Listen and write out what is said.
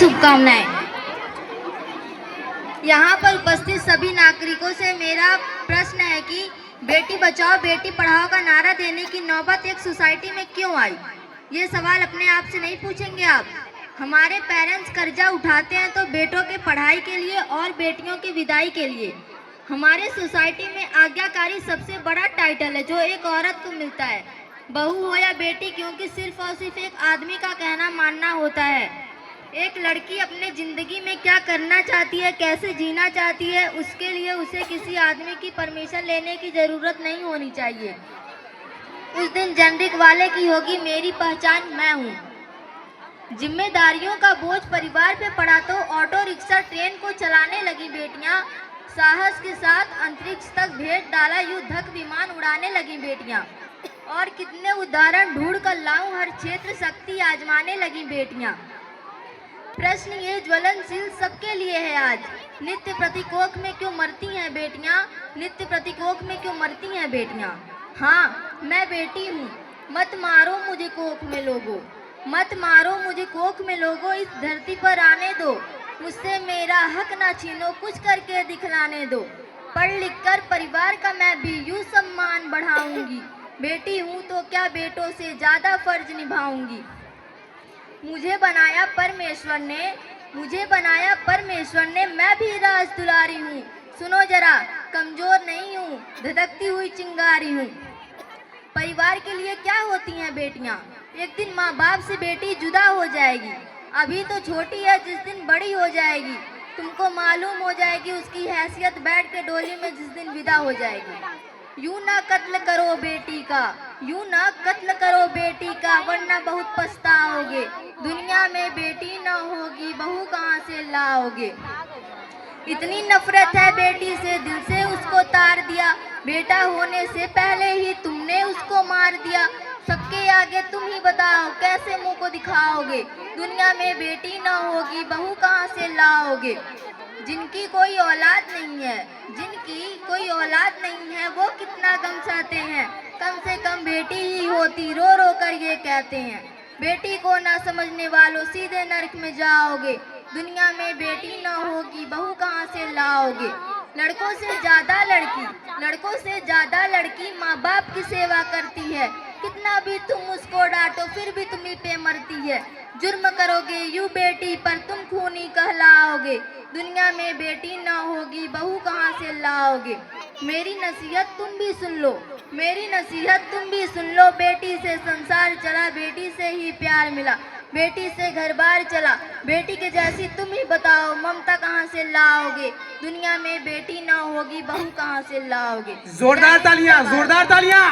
शुभकामनाएं। यहाँ पर उपस्थित सभी नागरिकों से मेरा प्रश्न है कि बेटी बचाओ बेटी पढ़ाओ का नारा देने की नौबत एक सोसाइटी में क्यों आई? ये सवाल अपने आप से नहीं पूछेंगे आप? हमारे पेरेंट्स कर्जा उठाते हैं तो बेटों के पढ़ाई के लिए और बेटियों की विदाई के लिए। हमारे सोसाइटी में आज्ञाकारी सबसे बड़ा टाइटल है जो एक औरत को मिलता है, बहू हो या बेटी, क्योंकि सिर्फ और सिर्फ एक आदमी का कहना मानना होता है। एक लड़की अपने जिंदगी में क्या करना चाहती है, कैसे जीना चाहती है, उसके लिए उसे किसी आदमी की परमिशन लेने की जरूरत नहीं होनी चाहिए। उस दिन जेनरिक वाले की होगी मेरी पहचान मैं हूँ। जिम्मेदारियों का बोझ परिवार पे पड़ा तो ऑटो रिक्शा ट्रेन को चलाने लगी बेटियां, साहस के साथ अंतरिक्ष तक भेज डाला युद्धक विमान उड़ाने लगी बेटियां, और कितने उदाहरण ढूंढ कर लाऊं हर क्षेत्र शक्ति आजमाने लगी बेटियां। प्रश्न ये ज्वलनशील सबके लिए है आज, नित्य प्रतिकोख में क्यों मरती हैं बेटियां, नित्य प्रतिकोख में क्यों मरती हैं बेटियां? हाँ मैं बेटी हूँ, मत मारो मुझे कोख में लोगो, मत मारो मुझे कोख में लोगो, इस धरती पर आने दो, मुझसे मेरा हक ना छीनो, कुछ करके दिखलाने दो। पढ़ लिख कर परिवार का मैं भी यूं सम्मान बढ़ाऊंगी, बेटी हूँ तो क्या बेटों से ज्यादा फर्ज निभाऊंगी। मुझे बनाया परमेश्वर ने, मुझे बनाया परमेश्वर ने, मैं भी राज दुलारी हूँ, सुनो जरा कमजोर नहीं हूँ, धधकती हुई चिंगारी हूँ। परिवार के लिए क्या होती हैं बेटियाँ? एक दिन माँ बाप से बेटी जुदा हो जाएगी, अभी तो छोटी है, जिस दिन बड़ी हो जाएगी तुमको मालूम हो जाएगी उसकी हैसियत बैठ के डोली में जिस दिन विदा हो जाएगी। यूं ना कत्ल करो बेटी का, यूं ना कत्ल करो बेटी का, वरना बहुत पछताओगे, दुनिया में बेटी न होगी बहू कहाँ से लाओगे। इतनी नफरत है बेटी से दिल से उसको तार दिया, बेटा होने से पहले ही तुमने उसको मार दिया। सबके आगे तुम ही बताओ कैसे मुंह को दिखाओगे, दुनिया में बेटी न होगी बहू कहाँ से लाओगे। जिनकी कोई औलाद नहीं है, जिनकी कोई औलाद नहीं है वो कितना गम सहते हैं, कम से कम बेटी ही होती रो रो कर ये कहते हैं। बेटी को ना समझने वालों सीधे नरक में जाओगे, दुनिया में बेटी न होगी बहू कहाँ से लाओगे। लड़कों से ज्यादा लड़की, लड़कों से ज्यादा लड़की माँ बाप की सेवा करती है, कितना भी तुम उसको डांटो फिर भी तुम्ही पे मरती है। जुर्म करोगे यूं बेटी पर तुम खूनी कहलाओगे, दुनिया में बेटी न होगी बहू कहाँ से लाओगे। मेरी नसीहत तुम भी सुन लो, मेरी नसीहत तुम भी सुन लो, बेटी से संसार चला, बेटी से ही प्यार मिला, बेटी से घर बार चला, बेटी के जैसी तुम ही बताओ ममता कहाँ से लाओगे, दुनिया में बेटी न होगी बहू कहाँ से लाओगे। जोरदार तालियां, जोरदार तालियां।